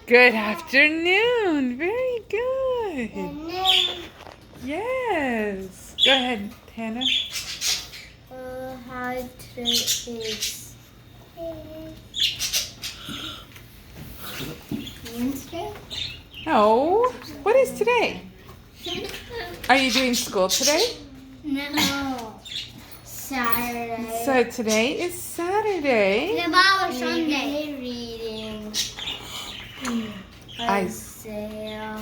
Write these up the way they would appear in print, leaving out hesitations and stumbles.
Good afternoon. Very good. Yes. Go ahead, Hannah. How today is Wednesday? No. What is today? Are you doing school today? No. Saturday. So today is Saturday. The Bible Sunday. Reading Isaiah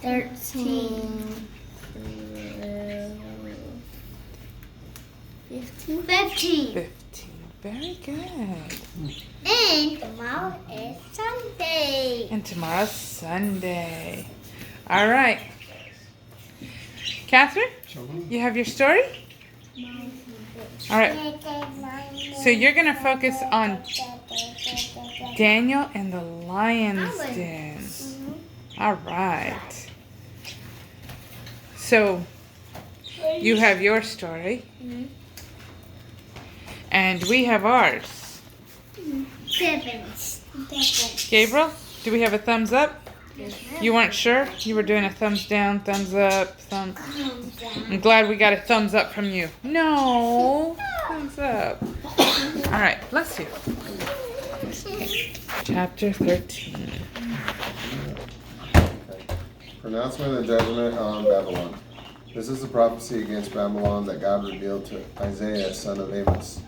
13. 15. Very good. And tomorrow is Sunday. And tomorrow's Sunday. All right. Catherine, you have your story? All right. So you're going to focus on Daniel and the lion's den. All right. So you have your story. And we have ours. 7. Gabriel, do we have a thumbs up? You weren't sure? You were doing a thumbs down, thumbs up, thumbs. I'm glad we got a thumbs up from you. No, thumbs up. All right, bless you. Chapter 13. Pronouncement of judgment on Babylon. This is the prophecy against Babylon that God revealed to Isaiah, son of Amos.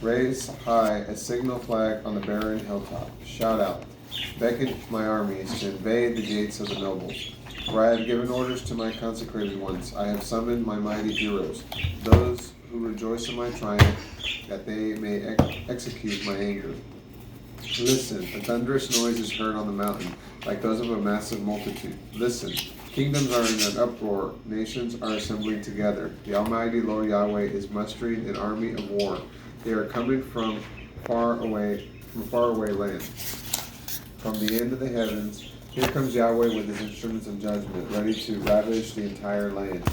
Raise high a signal flag on the barren hilltop. Shout out. Beckon my armies to invade the gates of the nobles. For I have given orders to my consecrated ones. I have summoned my mighty heroes, those who rejoice in my triumph, that they may execute my anger. Listen, a thunderous noise is heard on the mountain, like those of a massive multitude. Listen, kingdoms are in an uproar, nations are assembling together. The Almighty Lord Yahweh is mustering an army of war. They are coming from faraway land. From the end of the heavens, here comes Yahweh with his instruments of judgment, ready to ravage the entire land.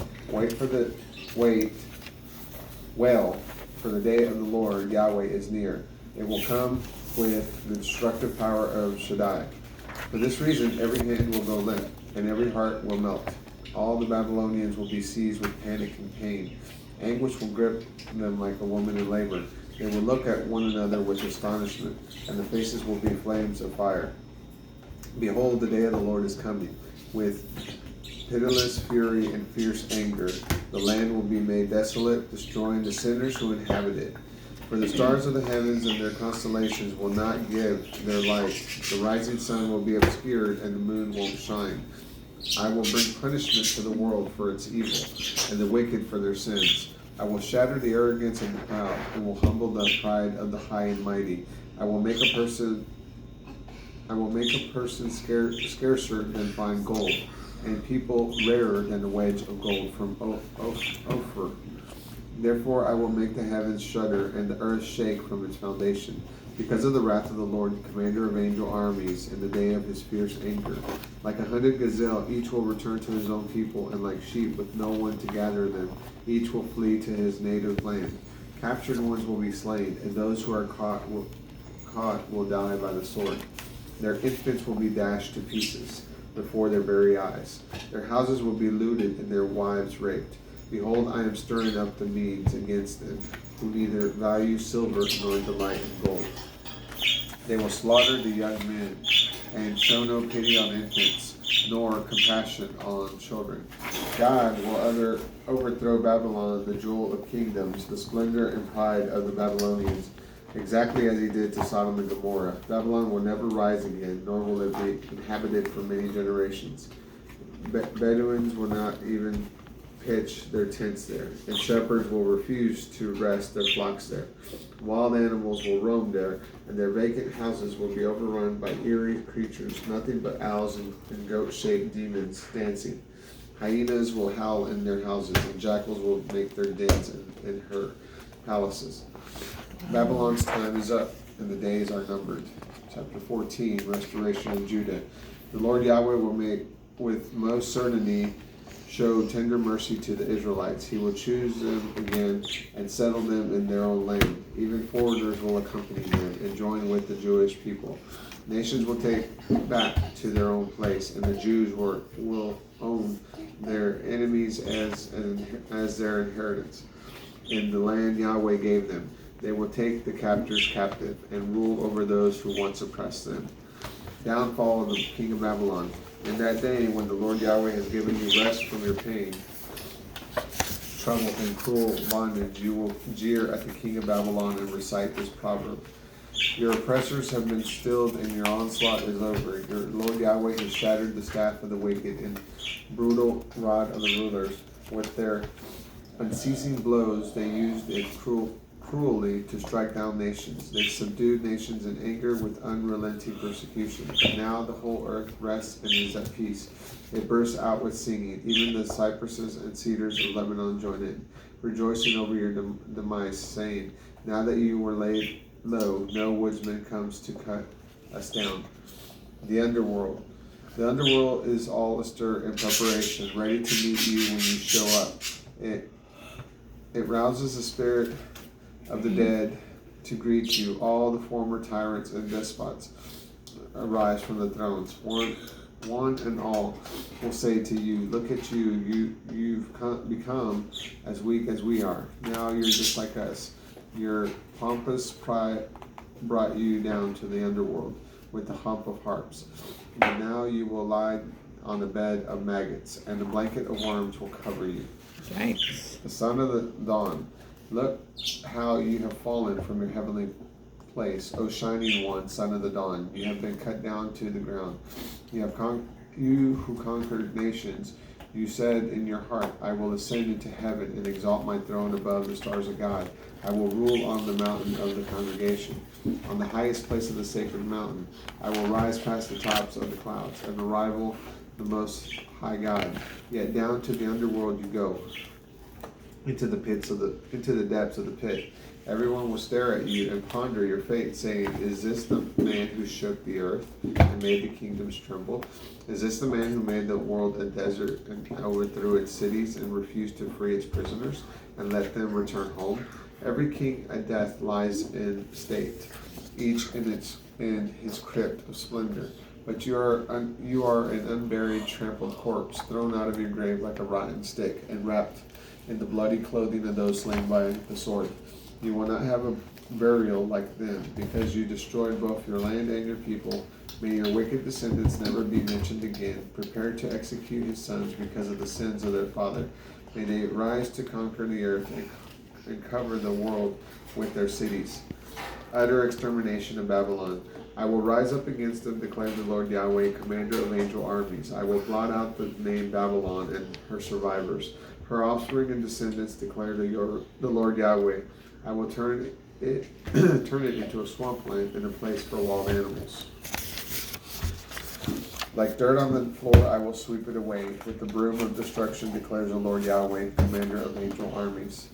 Well, for the day of the Lord Yahweh is near. It will come with the destructive power of Satday. For this reason, every hand will go limp, and every heart will melt. All the Babylonians will be seized with panic and pain. Anguish will grip them like a woman in labor. They will look at one another with astonishment, and the faces will be flames of fire. Behold, the day of the Lord is coming, with pitiless fury and fierce anger. The land will be made desolate, destroying the sinners who inhabit it. For the stars of the heavens and their constellations will not give their light. The rising sun will be obscured, and the moon won't shine. I will bring punishment to the world for its evil, and the wicked for their sins. I will shatter the arrogance of the proud, and will humble the pride of the high and mighty. I will make a person scarcer than fine gold, and people rarer than a wedge of gold from Ophir. Therefore I will make the heavens shudder and the earth shake from its foundation, because of the wrath of the Lord, the commander of angel armies, in the day of his fierce anger. Like a hunted gazelle, each will return to his own people, and like sheep with no one to gather them, each will flee to his native land. Captured ones will be slain, and those who are caught will die by the sword. Their infants will be dashed to pieces before their very eyes. Their houses will be looted, and their wives raped. Behold, I am stirring up the Medes against them, who neither value silver nor delight in gold. They will slaughter the young men, and show no pity on infants, nor compassion on children. God will overthrow Babylon, the jewel of kingdoms, the splendor and pride of the Babylonians, exactly as he did to Sodom and Gomorrah. Babylon will never rise again, nor will it be inhabited for many generations. Bedouins will not even pitch their tents there, and shepherds will refuse to rest their flocks there. Wild animals will roam there, and their vacant houses will be overrun by eerie creatures, nothing but owls and goat-shaped demons dancing. Hyenas will howl in their houses, and jackals will make their dens in her palaces. Babylon's time is up, and the days are numbered. Chapter 14, Restoration of Judah. The Lord Yahweh will make with most certainty show tender mercy to the Israelites. He will choose them again and settle them in their own land. Even foreigners will accompany them and join with the Jewish people. Nations will take back to their own place, and the Jews will own their enemies as their inheritance in the land Yahweh gave them. They will take the captors captive and rule over those who once oppressed them. Downfall of the king of Babylon. In that day, when the Lord Yahweh has given you rest from your pain, trouble, and cruel bondage, you will jeer at the king of Babylon and recite this proverb. Your oppressors have been stilled, and your onslaught is over. Your Lord Yahweh has shattered the staff of the wicked and brutal rod of the rulers. With their unceasing blows, they used it cruelly to strike down nations. They subdued nations in anger with unrelenting persecution. But now the whole earth rests and is at peace. It bursts out with singing. Even the cypresses and cedars of Lebanon join in, rejoicing over your demise, saying, now that you were laid low, no woodsman comes to cut us down. The underworld. The underworld is all astir in preparation, ready to meet you when you show up. It rouses the spirit of the dead to greet you. All the former tyrants and despots arise from the thrones. One and all will say to you, look at you, you've become as weak as we are. Now you're just like us. Your pompous pride brought you down to the underworld with the hump of harps. But now you will lie on a bed of maggots, and a blanket of worms will cover you. Thanks. The son of the dawn. Look how you have fallen from your heavenly place, O shining one, son of the dawn. You have been cut down to the ground. You who conquered nations. You said in your heart, I will ascend into heaven and exalt my throne above the stars of God. I will rule on the mountain of the congregation, on the highest place of the sacred mountain. I will rise past the tops of the clouds and rival the most high God. Yet down to the underworld you go, into the depths of the pit. Everyone will stare at you and ponder your fate, saying, is this the man who shook the earth and made the kingdoms tremble? Is this the man who made the world a desert and overthrew its cities and refused to free its prisoners and let them return home? Every king at death lies in state, each in his crypt of splendor. But you are an unburied, trampled corpse, thrown out of your grave like a rotten stick, and wrapped in the bloody clothing of those slain by the sword. You will not have a burial like them, because you destroyed both your land and your people. May your wicked descendants never be mentioned again. Prepare to execute his sons because of the sins of their father. May they rise to conquer the earth and cover the world with their cities. Utter extermination of Babylon. I will rise up against them, declares the Lord Yahweh, commander of angel armies. I will blot out the name Babylon and her survivors. Her offspring and descendants declare the Lord Yahweh. I will turn it into a swampland and a place for wild animals. Like dirt on the floor, I will sweep it away. With the broom of destruction, declares the Lord Yahweh, commander of angel armies.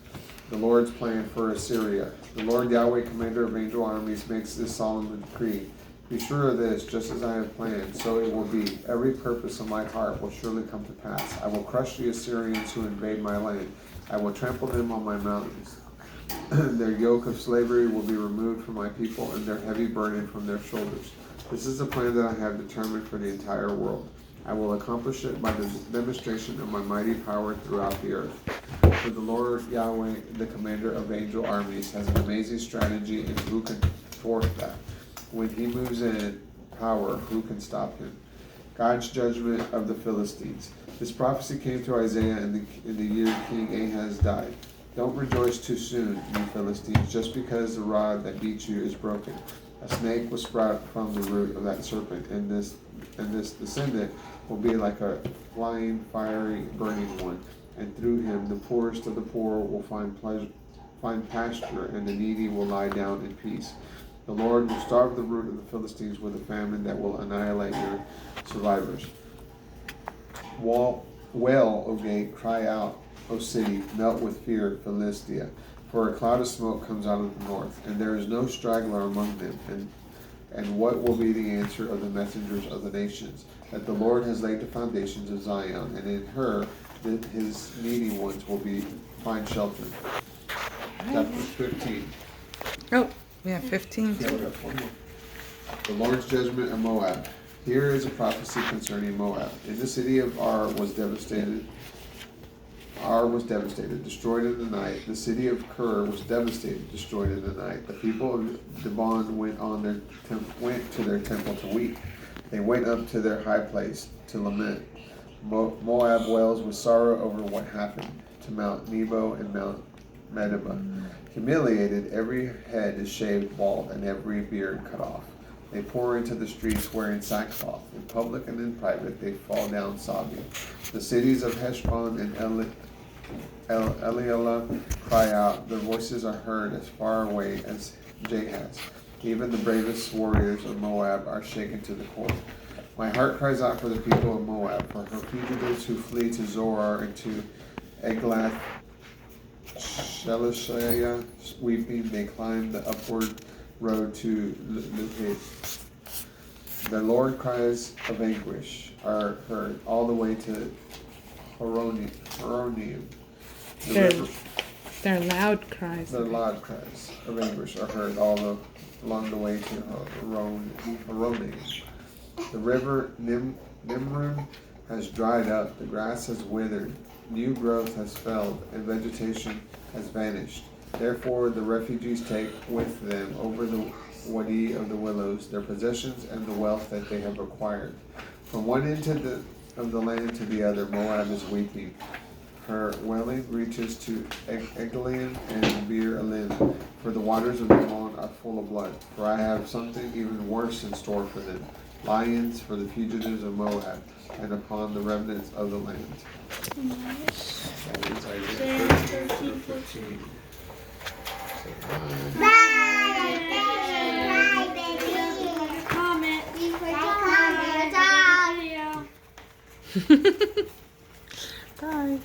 The Lord's plan for Assyria. The Lord Yahweh, commander of angel armies, makes this solemn decree. Be sure of this, just as I have planned, so it will be. Every purpose of my heart will surely come to pass. I will crush the Assyrians who invade my land. I will trample them on my mountains. Their yoke of slavery will be removed from my people, and their heavy burden from their shoulders. This is the plan that I have determined for the entire world. I will accomplish it by the demonstration of my mighty power throughout the earth. For the Lord Yahweh, the commander of angel armies, has an amazing strategy, and who can thwart that? When he moves in power, who can stop him? God's judgment of the Philistines. This prophecy came to Isaiah in the year King Ahaz died. Don't rejoice too soon, you Philistines, just because the rod that beats you is broken. A snake will sprout from the root of that serpent, and this descendant will be like a flying, fiery, burning one. And through him, the poorest of the poor will find pasture, and the needy will lie down in peace. The Lord will starve the root of the Philistines with a famine that will annihilate your survivors. Wail, O gate, cry out, O city, melt with fear, Philistia. For a cloud of smoke comes out of the north, and there is no straggler among them. And what will be the answer of the messengers of the nations? That the Lord has laid the foundations of Zion, and in her that his needy ones will find shelter. Chapter 15. Oh, we have 15 Yeah, we too. got one more. The Lord's Judgment of Moab. Here is a prophecy concerning Moab. In the city of Ar was devastated, destroyed in the night. The city of Kir was devastated, destroyed in the night. The people of Dibon went to their temple to weep. They went up to their high place to lament. Moab wails with sorrow over what happened to Mount Nebo and Mount Medeba. Humiliated, every head is shaved bald, and every beard cut off. They pour into the streets wearing sackcloth. In public and in private, they fall down sobbing. The cities of Heshbon and Eliela cry out. Their voices are heard as far away as Jahaz. Even the bravest warriors of Moab are shaken to the core. My heart cries out for the people of Moab, for her fugitives who flee to Zoar and to Eglath Shelishah. Weeping, they climb the upward road to Luhith. The Lord cries of anguish are heard all the way to Horonium. Their loud cries. The loud cries of anguish are heard along the way to Horonium. The river Nimrim has dried up, the grass has withered, new growth has failed, and vegetation has vanished. Therefore the refugees take with them over the Wadi of the willows their possessions and the wealth that they have acquired. From one end of the land to the other, Moab is weeping. Her wailing reaches to Eglaim and Beer Elim, for the waters of Ammon are full of blood. For I have something even worse in store for them, lions for the fugitives of Moab, and upon the remnants of the land. That is Isaiah 13:15. Bye, baby. Comment. Comment. Video. Bye.